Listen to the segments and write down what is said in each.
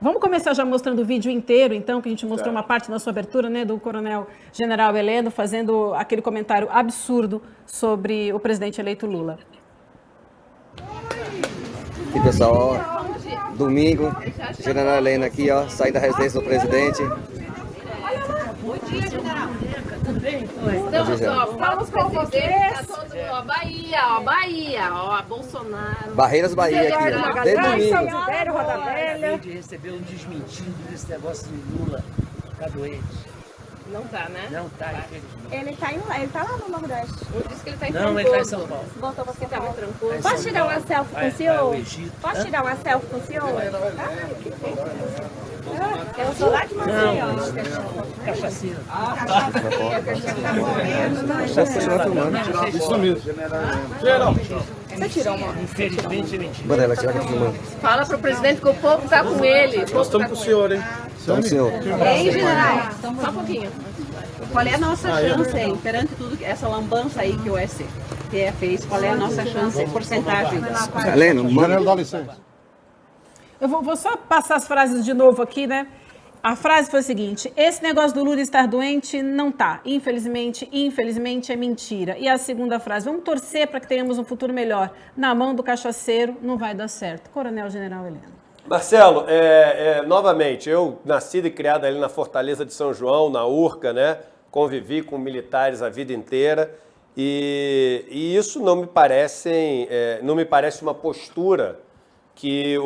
Vamos começar já mostrando o vídeo inteiro, então, que a gente mostrou uma parte na sua abertura, né, do Coronel General Heleno fazendo aquele comentário absurdo sobre o presidente eleito Lula. E pessoal, ó, domingo, General Heleno aqui, ó, saindo da residência do presidente. Bom dia, general. Tudo bem? Estamos, ó, vamos com vocês. Tá todo mundo, ó, Bahia, ó, Bolsonaro. Barreiras Bahia aqui, ó, desde domingo. Acabei de receber um desmentido desse negócio de Lula ficar doente. Não tá, né? Não tá, infelizmente. Ele tá lá no Nordeste. Eu disse que ele tá em Não, ele tá em São Paulo. Voltou pra São Tava Paulo. tranquilo. Posso tirar uma selfie com o Vai senhor? ao Egito. Posso tirar uma selfie com o senhor? Eu sou lá de Maceió. Cachaceiro. Posso continuar filmando. Isso mesmo. Você tirou uma? Infelizmente, mentira. Bora ela tirar aqui filmando. Fala pro presidente que o povo tá com ele. Nós estamos com o senhor, hein? Então, senhor. Ei, general. Só um pouquinho. Qual é a nossa chance aí, perante tudo essa lambança aí que o STF fez? Qual é a nossa chance, porcentagem? Heleno, manda. General, dá licença. Eu vou só passar as frases de novo aqui, né? A frase foi a seguinte: esse negócio do Lula estar doente não tá. Infelizmente é mentira. E a segunda frase: vamos torcer para que tenhamos um futuro melhor. Na mão do cachaceiro não vai dar certo. Coronel General Heleno. Marcelo, novamente, eu nascido e criado ali na Fortaleza de São João, na Urca, né? Convivi com militares a vida inteira e isso não me parece uma postura que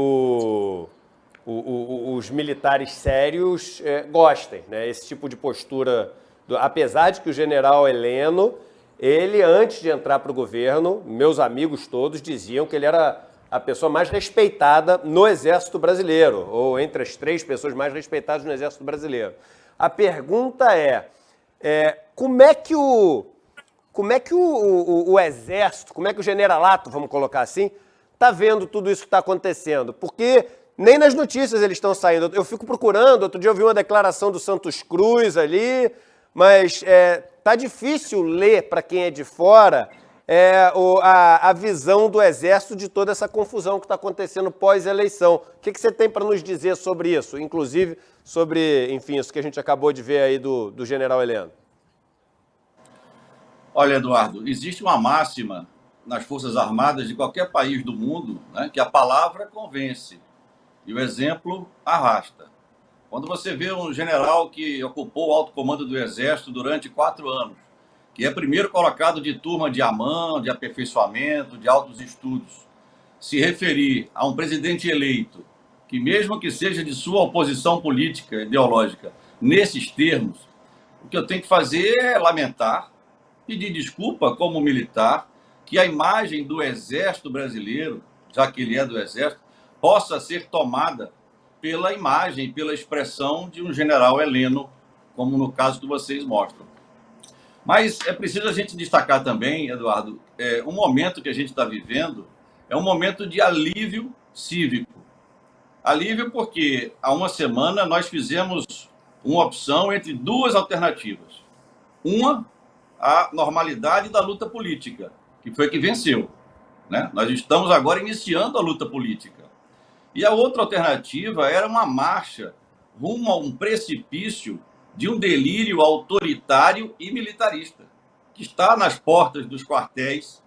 os militares sérios gostem, né? Esse tipo de postura, apesar de que o general Heleno, ele antes de entrar para o governo, meus amigos todos diziam que ele era a pessoa mais respeitada no Exército Brasileiro, ou entre as 3 pessoas mais respeitadas no Exército Brasileiro. A pergunta como é que o Exército, como é que o generalato, vamos colocar assim, está vendo tudo isso que está acontecendo? Porque nem nas notícias eles estão saindo. Eu fico procurando, outro dia eu vi uma declaração do Santos Cruz ali, mas tá difícil ler para quem é de fora a visão do Exército de toda essa confusão que está acontecendo pós-eleição. O que você tem para nos dizer sobre isso? Inclusive sobre, enfim, isso que a gente acabou de ver aí do general Heleno. Olha, Eduardo, existe uma máxima nas Forças Armadas de qualquer país do mundo, né, que a palavra convence e o exemplo arrasta. Quando você vê um general que ocupou o alto comando do Exército durante 4 anos, que é primeiro colocado de turma de AMAN, de aperfeiçoamento, de altos estudos, se referir a um presidente eleito, que mesmo que seja de sua oposição política, ideológica, nesses termos, o que eu tenho que fazer é lamentar, pedir desculpa como militar, que a imagem do Exército brasileiro, já que ele é do Exército, possa ser tomada pela imagem, pela expressão de um general Heleno, como no caso que vocês mostram. Mas é preciso a gente destacar também, Eduardo, um momento que a gente está vivendo é um momento de alívio cívico. Alívio porque há uma semana nós fizemos uma opção entre 2 alternativas. Uma, a normalidade da luta política, que foi que venceu, né? Nós estamos agora iniciando a luta política. E a outra alternativa era uma marcha rumo a um precipício de um delírio autoritário e militarista, que está nas portas dos quartéis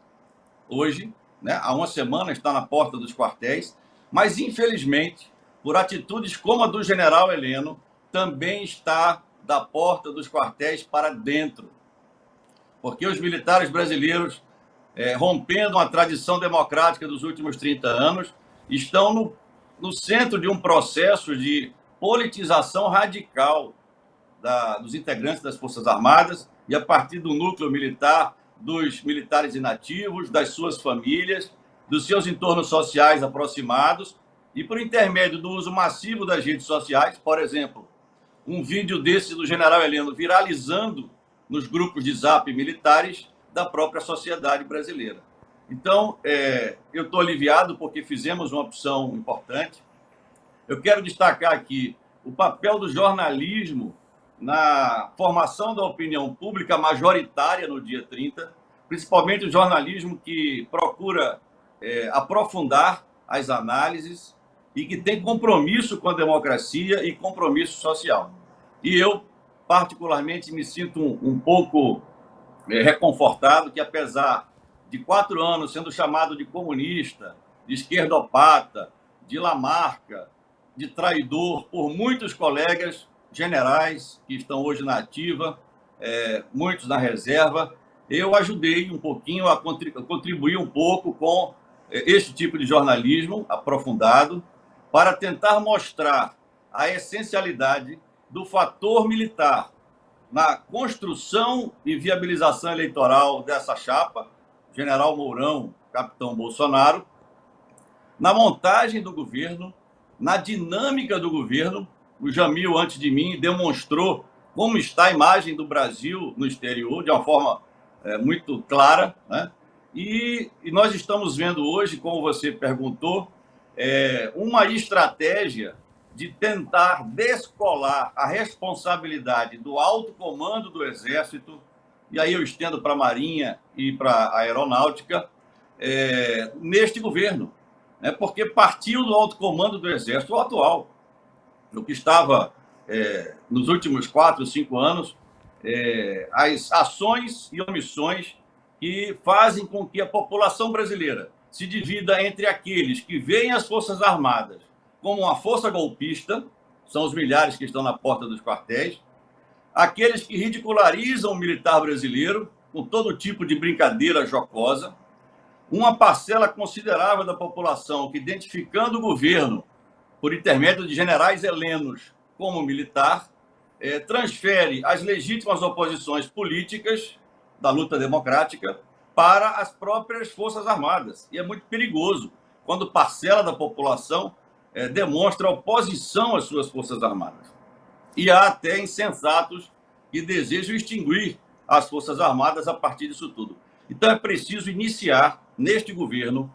hoje, né? Há uma semana está na porta dos quartéis, mas infelizmente, por atitudes como a do general Heleno, também está da porta dos quartéis para dentro. Porque os militares brasileiros, rompendo uma tradição democrática dos últimos 30 anos, estão no centro de um processo de politização radical dos integrantes das Forças Armadas e a partir do núcleo militar, dos militares inativos, das suas famílias, dos seus entornos sociais aproximados e por intermédio do uso massivo das redes sociais, por exemplo, um vídeo desse do general Heleno viralizando nos grupos de zap militares da própria sociedade brasileira. Então, eu estou aliviado porque fizemos uma opção importante. Eu quero destacar aqui o papel do jornalismo na formação da opinião pública majoritária no dia 30, principalmente o jornalismo que procura aprofundar as análises, e que tem compromisso com a democracia e compromisso social. E eu, particularmente, me sinto um pouco reconfortado que, apesar de 4 anos sendo chamado de comunista, de esquerdopata, de lamarca, de traidor por muitos colegas generais que estão hoje na ativa, muitos na reserva, eu ajudei um pouquinho a contribuir um pouco com este tipo de jornalismo aprofundado para tentar mostrar a essencialidade do fator militar na construção e viabilização eleitoral dessa chapa, General Mourão, Capitão Bolsonaro, na montagem do governo, na dinâmica do governo. O Jamil, antes de mim, demonstrou como está a imagem do Brasil no exterior, de uma forma muito clara, né? E nós estamos vendo hoje, como você perguntou, uma estratégia de tentar descolar a responsabilidade do alto comando do Exército, e aí eu estendo para a Marinha e para a Aeronáutica, neste governo, né? Porque partiu do alto comando do Exército o atual, o que estava nos últimos 4 ou 5 anos, as ações e omissões que fazem com que a população brasileira se divida entre aqueles que veem as Forças Armadas como uma força golpista, são os milhares que estão na porta dos quartéis, aqueles que ridicularizam o militar brasileiro com todo tipo de brincadeira jocosa, uma parcela considerável da população que, identificando o governo por intermédio de generais helenos como militar, transfere as legítimas oposições políticas da luta democrática para as próprias Forças Armadas. E é muito perigoso quando parcela da população demonstra oposição às suas Forças Armadas. E há até insensatos que desejam extinguir as Forças Armadas a partir disso tudo. Então é preciso iniciar, neste governo,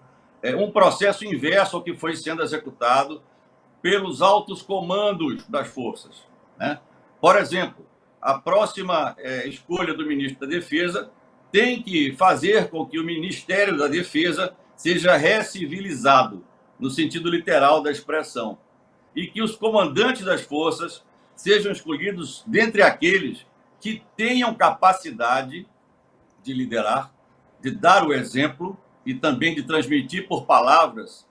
um processo inverso ao que foi sendo executado pelos altos comandos das forças, né? Por exemplo, a próxima escolha do ministro da Defesa tem que fazer com que o Ministério da Defesa seja recivilizado, no sentido literal da expressão, e que os comandantes das forças sejam escolhidos dentre aqueles que tenham capacidade de liderar, de dar o exemplo e também de transmitir por palavras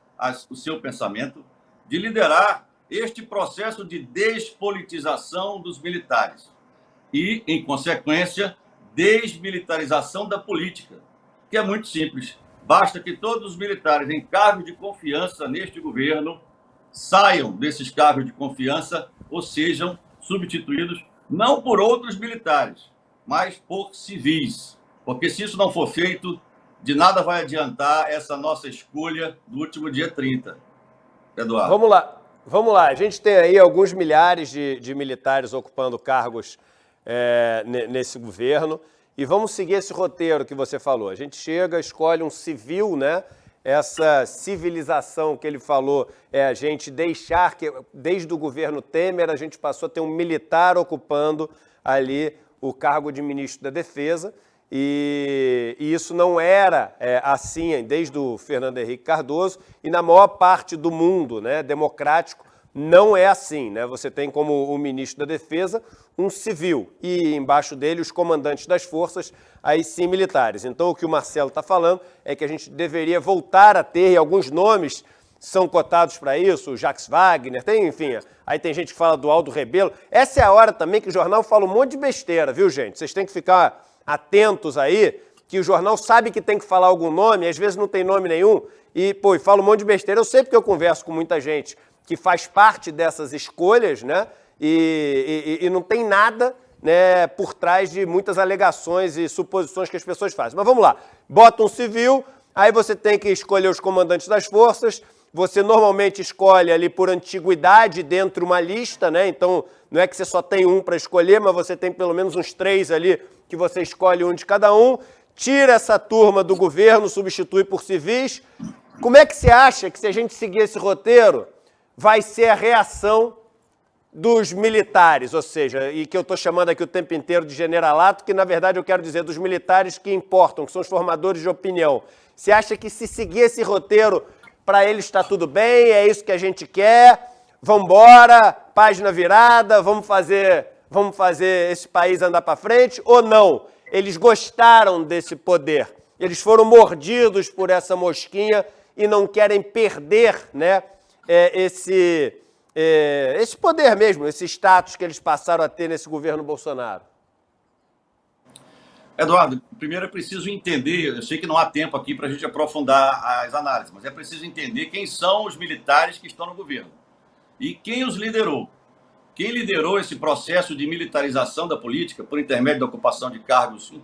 o seu pensamento, de liderar este processo de despolitização dos militares e, em consequência, desmilitarização da política, que é muito simples. Basta que todos os militares em cargos de confiança neste governo saiam desses cargos de confiança ou sejam substituídos não por outros militares, mas por civis. Porque se isso não for feito, de nada vai adiantar essa nossa escolha do último dia 30. Eduardo. Vamos lá. A gente tem aí alguns milhares de militares ocupando cargos nesse governo. E vamos seguir esse roteiro que você falou. A gente chega, escolhe um civil, né? Essa civilização que ele falou é a gente deixar que, desde o governo Temer, a gente passou a ter um militar ocupando ali o cargo de ministro da Defesa. E isso não era assim desde o Fernando Henrique Cardoso, e na maior parte do mundo, né, democrático, não é assim, né? Você tem como o ministro da Defesa um civil e embaixo dele os comandantes das forças, aí sim militares. Então o que o Marcelo está falando é que a gente deveria voltar a ter, e alguns nomes são cotados para isso, o Jacques Wagner, enfim, aí tem gente que fala do Aldo Rebelo. Essa é a hora também que o jornal fala um monte de besteira, viu, gente? Vocês têm que ficar atentos aí, que o jornal sabe que tem que falar algum nome, às vezes não tem nome nenhum, e fala um monte de besteira. Eu sei porque eu converso com muita gente que faz parte dessas escolhas, né? E não tem nada, né, por trás de muitas alegações e suposições que as pessoas fazem. Mas vamos lá, bota um civil, aí você tem que escolher os comandantes das forças, você normalmente escolhe ali por antiguidade dentro de uma lista, né? Então não é que você só tem um para escolher, mas você tem pelo menos uns 3 ali que você escolhe um de cada um, tira essa turma do governo, substitui por civis. Como é que você acha que, se a gente seguir esse roteiro, vai ser a reação dos militares, ou seja, e que eu estou chamando aqui o tempo inteiro de generalato, que na verdade eu quero dizer dos militares que importam, que são os formadores de opinião? Você acha que, se seguir esse roteiro, para eles está tudo bem, é isso que a gente quer, vamos embora, página virada, vamos fazer esse país andar para frente, ou não? Eles gostaram desse poder, eles foram mordidos por essa mosquinha e não querem perder, né, esse poder mesmo, esse status que eles passaram a ter nesse governo Bolsonaro. Eduardo, primeiro é preciso entender, eu sei que não há tempo aqui para a gente aprofundar as análises, mas é preciso entender quem são os militares que estão no governo e quem os liderou. Quem liderou esse processo de militarização da política por intermédio da ocupação de cargos em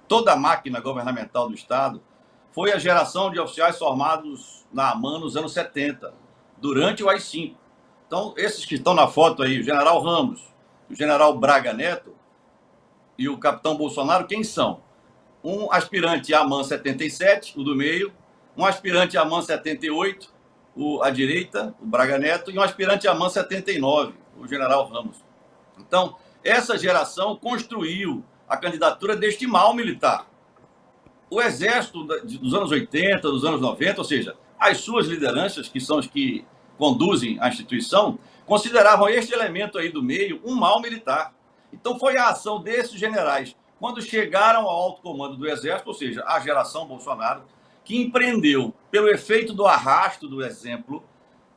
toda a máquina governamental do Estado foi a geração de oficiais formados na AMAN nos anos 70, durante o AI-5. Então, esses que estão na foto aí, o general Ramos, o general Braga Neto, e o capitão Bolsonaro, quem são? Um aspirante à AMAN 77, o do meio, um aspirante à AMAN 78, a direita, o Braga Neto, e um aspirante à AMAN 79, o general Ramos. Então, essa geração construiu a candidatura deste mal militar. O Exército dos anos 80, dos anos 90, ou seja, as suas lideranças, que são os que conduzem a instituição, consideravam este elemento aí do meio um mal militar. Então, foi a ação desses generais, quando chegaram ao alto comando do Exército, ou seja, a geração Bolsonaro, que empreendeu, pelo efeito do arrasto do exemplo,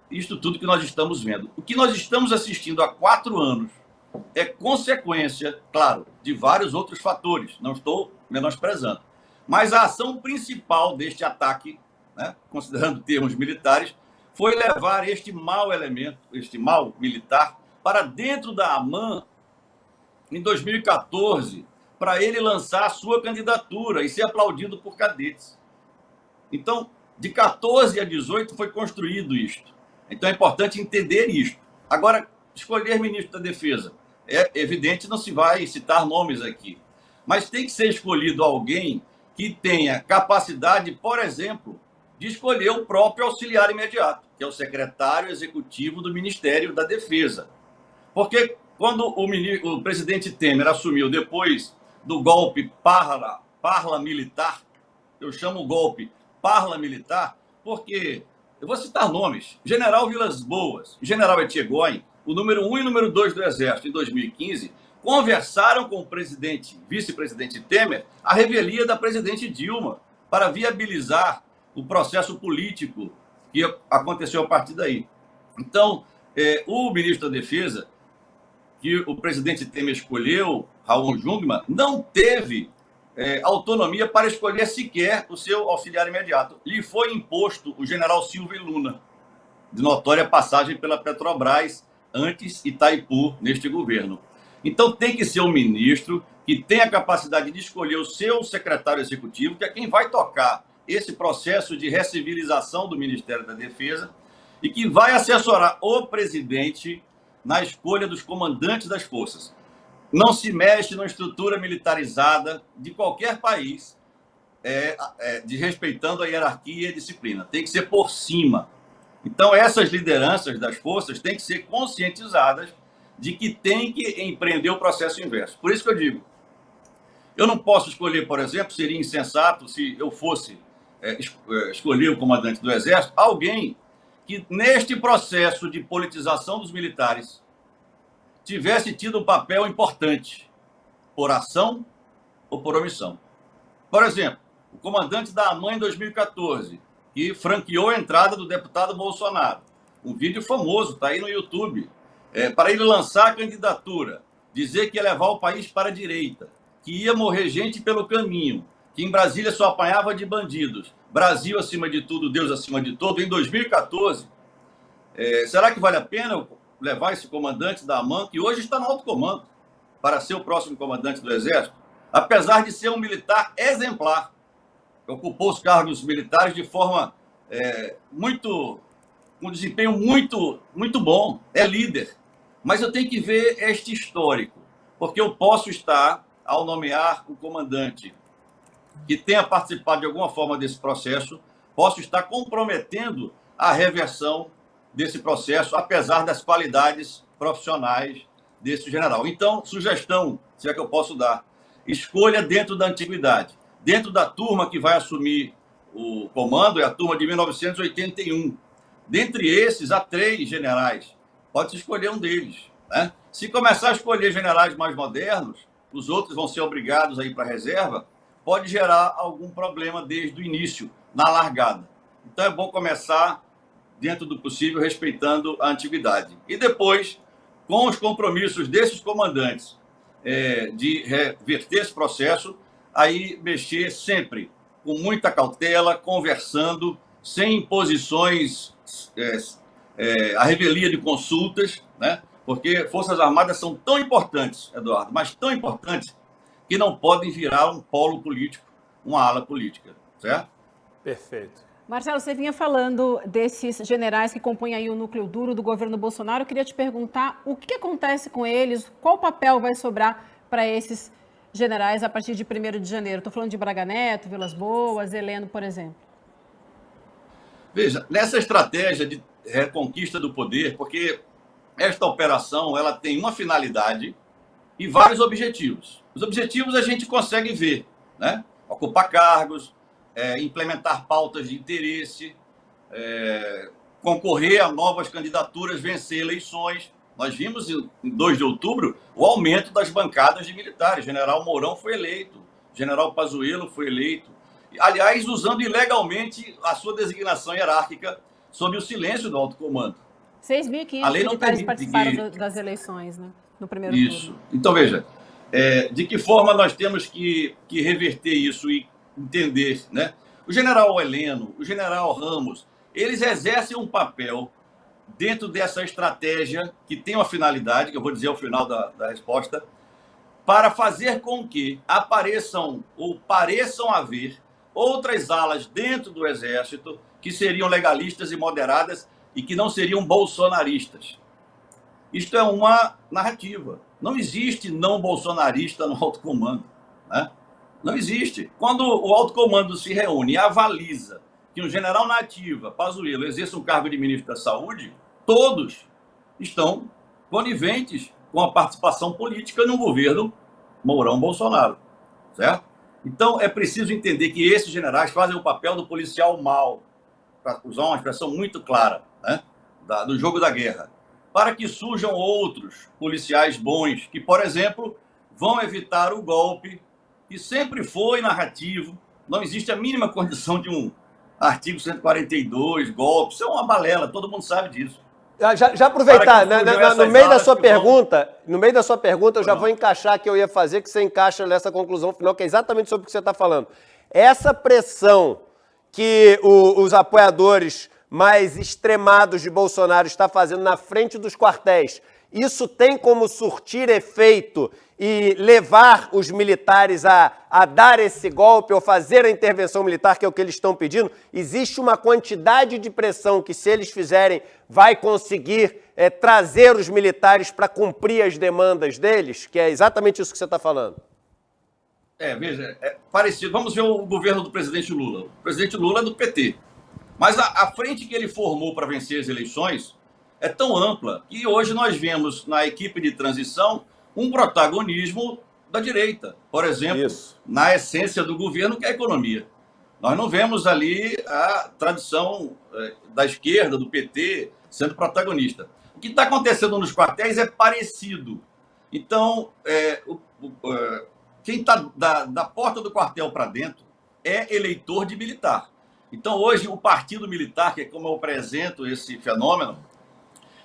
isto tudo que nós estamos vendo. O que nós estamos assistindo há 4 anos é consequência, claro, de vários outros fatores, não estou menosprezando. Mas a ação principal deste ataque, né, considerando termos militares, foi levar este mau elemento, este mal militar, para dentro da AMAN, em 2014, para ele lançar a sua candidatura e ser aplaudido por cadetes. Então, de 14 a 18 foi construído isto. Então é importante entender isto. Agora, escolher ministro da Defesa. É evidente, não se vai citar nomes aqui. Mas tem que ser escolhido alguém que tenha capacidade, por exemplo, de escolher o próprio auxiliar imediato, que é o secretário executivo do Ministério da Defesa. Porque quando o presidente Temer assumiu depois do golpe parla-militar, eu chamo o golpe parla-militar, porque, eu vou citar nomes, General Vilas Boas, General Etchegóin, o número 1 e número 2 do Exército, em 2015, conversaram com o vice-presidente Temer a revelia da presidente Dilma para viabilizar o processo político que aconteceu a partir daí. Então, o ministro da Defesa, que o presidente Temer escolheu, Raul Jungmann, não teve autonomia para escolher sequer o seu auxiliar imediato. Lhe foi imposto o general Silvio Luna, de notória passagem pela Petrobras, antes Itaipu, neste governo. Então tem que ser um ministro que tenha a capacidade de escolher o seu secretário executivo, que é quem vai tocar esse processo de recivilização do Ministério da Defesa e que vai assessorar o presidente na escolha dos comandantes das forças. Não se mexe na estrutura militarizada de qualquer país, respeitando a hierarquia e a disciplina. Tem que ser por cima. Então, essas lideranças das forças têm que ser conscientizadas de que tem que empreender o processo inverso. Por isso que eu digo, eu não posso escolher, por exemplo, seria insensato se eu fosse escolher o comandante do Exército, alguém que, neste processo de politização dos militares, tivesse tido um papel importante, por ação ou por omissão. Por exemplo, o comandante da AMAN em 2014, que franqueou a entrada do deputado Bolsonaro. Um vídeo famoso, está aí no YouTube, para ele lançar a candidatura, dizer que ia levar o país para a direita, que ia morrer gente pelo caminho, que em Brasília só apanhava de bandidos, Brasil acima de tudo, Deus acima de todo, em 2014. Será que vale a pena levar esse comandante da AMAN, que hoje está no alto comando, para ser o próximo comandante do Exército? Apesar de ser um militar exemplar, ocupou os cargos militares de forma com desempenho muito bom, é líder. Mas eu tenho que ver este histórico, porque eu posso estar, ao nomear o comandante que tenha participado de alguma forma desse processo, posso estar comprometendo a reversão desse processo, apesar das qualidades profissionais desse general. Então, sugestão, se é que eu posso dar, escolha dentro da antiguidade, dentro da turma que vai assumir o comando é a turma de 1981. Dentre esses, há 3 generais. Pode-se escolher um deles, né? Se começar a escolher generais mais modernos, os outros vão ser obrigados a ir para a reserva, pode gerar algum problema desde o início, na largada. Então é bom começar, dentro do possível, respeitando a antiguidade. E depois, com os compromissos desses comandantes de reverter esse processo, aí mexer sempre com muita cautela, conversando, sem imposições, a revelia de consultas, né? Porque Forças Armadas são tão importantes, Eduardo, mas tão importantes, que não podem virar um polo político, uma ala política, certo? Perfeito. Marcelo, você vinha falando desses generais que compõem aí o núcleo duro do governo Bolsonaro. Eu queria te perguntar o que acontece com eles, qual papel vai sobrar para esses generais a partir de 1º de janeiro? Estou falando de Braga Neto, Vilas Boas, Heleno, por exemplo. Veja, nessa estratégia de reconquista do poder, porque esta operação ela tem uma finalidade e vários objetivos. Os objetivos a gente consegue ver, né? Ocupar cargos, implementar pautas de interesse, concorrer a novas candidaturas, vencer eleições. Nós vimos em 2 de outubro o aumento das bancadas de militares. General Mourão foi eleito, General Pazuello foi eleito. Aliás, usando ilegalmente a sua designação hierárquica sob o silêncio do alto comando. 6.500 militares participaram das eleições, né? No primeiro turno. Isso. Então, veja, de que forma nós temos que reverter isso e entender, né? O general Heleno, o general Ramos, eles exercem um papel dentro dessa estratégia que tem uma finalidade, que eu vou dizer ao final da resposta, para fazer com que apareçam ou pareçam haver outras alas dentro do Exército que seriam legalistas e moderadas e que não seriam bolsonaristas. Isto é uma narrativa. Não existe não bolsonarista no alto comando, né? Não existe. Quando o alto comando se reúne e avaliza que um general na ativa, Pazuello, exerce um cargo de ministro da Saúde, todos estão coniventes com a participação política no governo Mourão-Bolsonaro, certo? Então, é preciso entender que esses generais fazem o papel do policial mau, para usar uma expressão muito clara, né, do jogo da guerra, para que surjam outros policiais bons, que, por exemplo, vão evitar o golpe, que sempre foi narrativo. Não existe a mínima condição de um artigo 142, golpe. Isso é uma balela, todo mundo sabe disso. Já aproveitar, no meio da sua pergunta, eu já vou encaixar que eu ia fazer, que você encaixa nessa conclusão final, que é exatamente sobre o que você está falando. Essa pressão que os apoiadores mais extremados de Bolsonaro estão fazendo na frente dos quartéis, isso tem como surtir efeito e levar os militares a dar esse golpe ou fazer a intervenção militar, que é o que eles estão pedindo? Existe uma quantidade de pressão que, se eles fizerem, vai conseguir trazer os militares para cumprir as demandas deles? Que é exatamente isso que você está falando. Veja, é parecido. Vamos ver o governo do presidente Lula. O presidente Lula é do PT. Mas a frente que ele formou para vencer as eleições é tão ampla que hoje nós vemos na equipe de transição um protagonismo da direita. Por exemplo, na essência do governo, que é a economia. Nós não vemos ali a tradição da esquerda, do PT, sendo protagonista. O que está acontecendo nos quartéis é parecido. Então, quem está da porta do quartel para dentro é eleitor de militar. Então, hoje, o Partido Militar, que é como eu apresento esse fenômeno,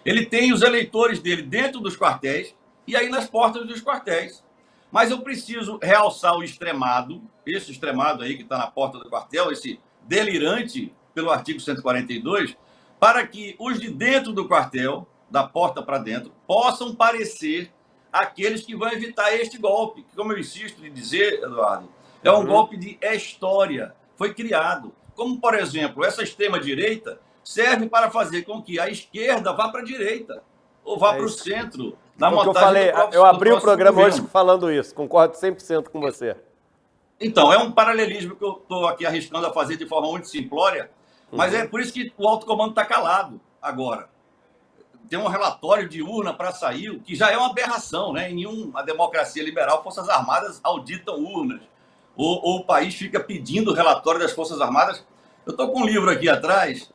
ele tem os eleitores dele dentro dos quartéis e aí nas portas dos quartéis. Mas eu preciso realçar o extremado, esse extremado aí que está na porta do quartel, esse delirante pelo artigo 142, para que os de dentro do quartel, da porta para dentro, possam parecer aqueles que vão evitar este golpe, que, como eu insisto em dizer, Eduardo, é um golpe de história, foi criado. Como, por exemplo, essa extrema-direita serve para fazer com que a esquerda vá para a direita, ou vá para o centro, na montagem eu abri o programa hoje falando isso, concordo 100% com você. Então, é um paralelismo que eu estou aqui arriscando a fazer de forma muito simplória, mas é por isso que o alto comando está calado agora. Tem um relatório de urna para sair, o que já é uma aberração, né? Em nenhuma democracia liberal, Forças Armadas auditam urnas, ou o país fica pedindo relatório das Forças Armadas Eu estou com um livro aqui atrás,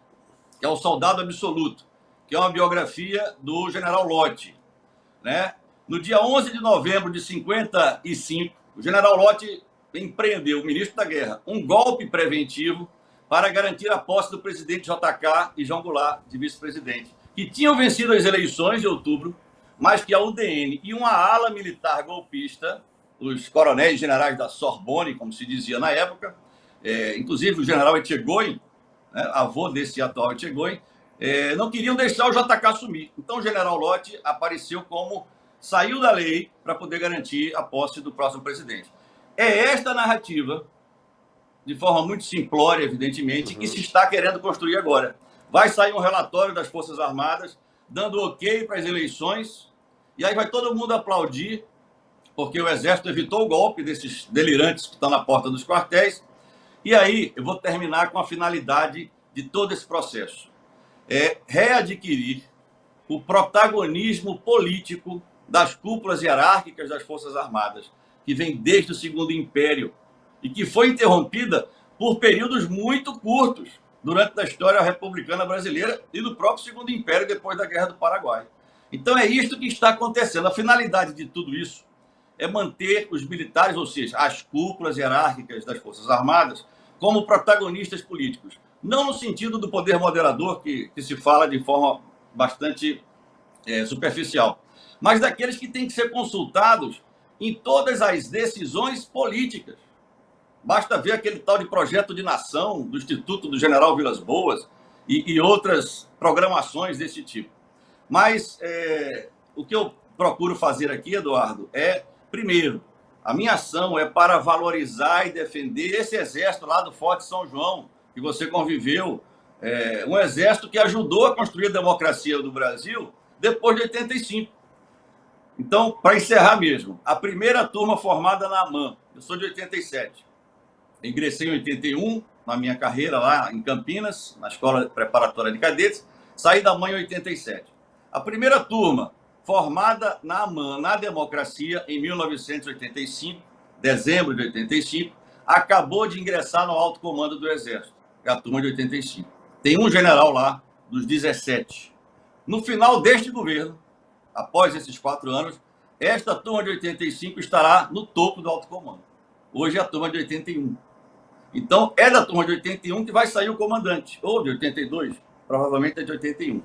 que é O Soldado Absoluto, que é uma biografia do General Lott, né? No dia 11 de novembro de 55, o General Lott empreendeu, o ministro da Guerra, um golpe preventivo para garantir a posse do presidente JK e João Goulart de vice-presidente, que tinham vencido as eleições de outubro, mas que a UDN e uma ala militar golpista, os coronéis e generais da Sorbonne, como se dizia na época, inclusive o general Etchegoyen, né, avô desse atual Etchegoyen, não queriam deixar o JK assumir. Então o general Lott apareceu como saiu da lei para poder garantir a posse do próximo presidente. É esta narrativa, de forma muito simplória, evidentemente, que se está querendo construir agora. Vai sair um relatório das Forças Armadas dando ok para as eleições, e aí vai todo mundo aplaudir, porque o Exército evitou o golpe desses delirantes que estão na porta dos quartéis. E aí eu vou terminar com a finalidade de todo esse processo. É readquirir o protagonismo político das cúpulas hierárquicas das Forças Armadas, que vem desde o Segundo Império e que foi interrompida por períodos muito curtos durante a história republicana brasileira e do próprio Segundo Império depois da Guerra do Paraguai. Então é isto que está acontecendo. A finalidade de tudo isso é manter os militares, ou seja, as cúpulas hierárquicas das Forças Armadas, como protagonistas políticos. Não no sentido do poder moderador, que se fala de forma bastante superficial, mas daqueles que têm que ser consultados em todas as decisões políticas. Basta ver aquele tal de projeto de nação do Instituto do General Vilas Boas e outras programações desse tipo. Mas o que eu procuro fazer aqui, Eduardo, primeiro, a minha ação é para valorizar e defender esse exército lá do Forte São João, que você conviveu, um exército que ajudou a construir a democracia do Brasil depois de 85. Então, para encerrar mesmo, a primeira turma formada na AMAN, eu sou de 87, ingressei em 81, na minha carreira lá em Campinas, na Escola Preparatória de Cadetes, saí da AMAN em 87. A primeira turma formada na AMAN, na democracia, em 1985, dezembro de 85, acabou de ingressar no alto comando do Exército, que é a turma de 85. Tem um general lá, dos 17. No final deste governo, após esses 4 anos, esta turma de 85 estará no topo do alto comando. Hoje é a turma de 81. Então, é da turma de 81 que vai sair o comandante, ou de 82, provavelmente é de 81.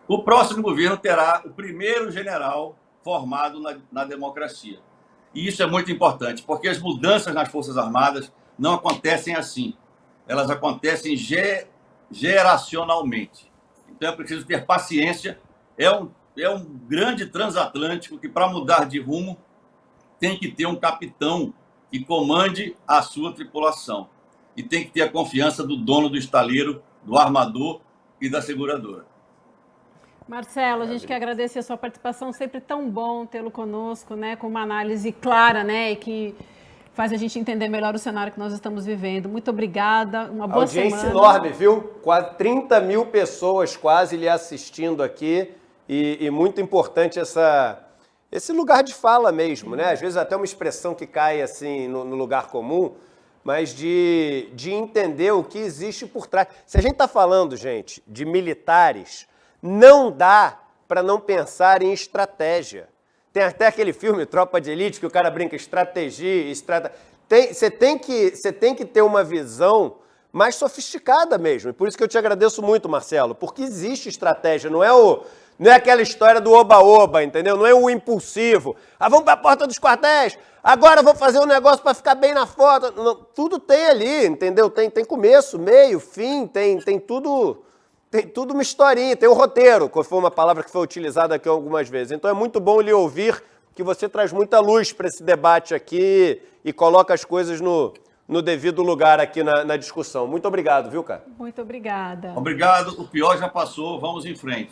O próximo governo terá o primeiro general formado na democracia. E isso é muito importante, porque as mudanças nas Forças Armadas não acontecem assim. Elas acontecem geracionalmente. Então, é preciso ter paciência. É um grande transatlântico que, para mudar de rumo, tem que ter um capitão que comande a sua tripulação. E tem que ter a confiança do dono do estaleiro, do armador e da seguradora. Marcelo, a gente quer agradecer a sua participação, sempre tão bom tê-lo conosco, né, com uma análise clara, né, e que faz a gente entender melhor o cenário que nós estamos vivendo. Muito obrigada, uma boa semana. Audiência enorme, viu? Quase 30 mil pessoas quase lhe assistindo aqui e muito importante esse lugar de fala mesmo, né? Às vezes até uma expressão que cai assim no lugar comum, mas de entender o que existe por trás. Se a gente está falando, gente, de militares, não dá para não pensar em estratégia. Tem até aquele filme, Tropa de Elite, que o cara brinca estratégia. Você tem que ter uma visão mais sofisticada mesmo. E por isso que eu te agradeço muito, Marcelo, porque existe estratégia, não é aquela história do oba-oba, entendeu? Não é o impulsivo. Vamos para a porta dos quartéis, agora eu vou fazer um negócio para ficar bem na foto. Não, tudo tem ali, entendeu? Tem começo, meio, fim, tem tudo... Tem tudo uma historinha, tem um roteiro, que foi uma palavra que foi utilizada aqui algumas vezes. Então é muito bom lhe ouvir, que você traz muita luz para esse debate aqui e coloca as coisas no devido lugar aqui na discussão. Muito obrigado, viu, cara? Muito obrigada. Obrigado, o pior já passou, vamos em frente.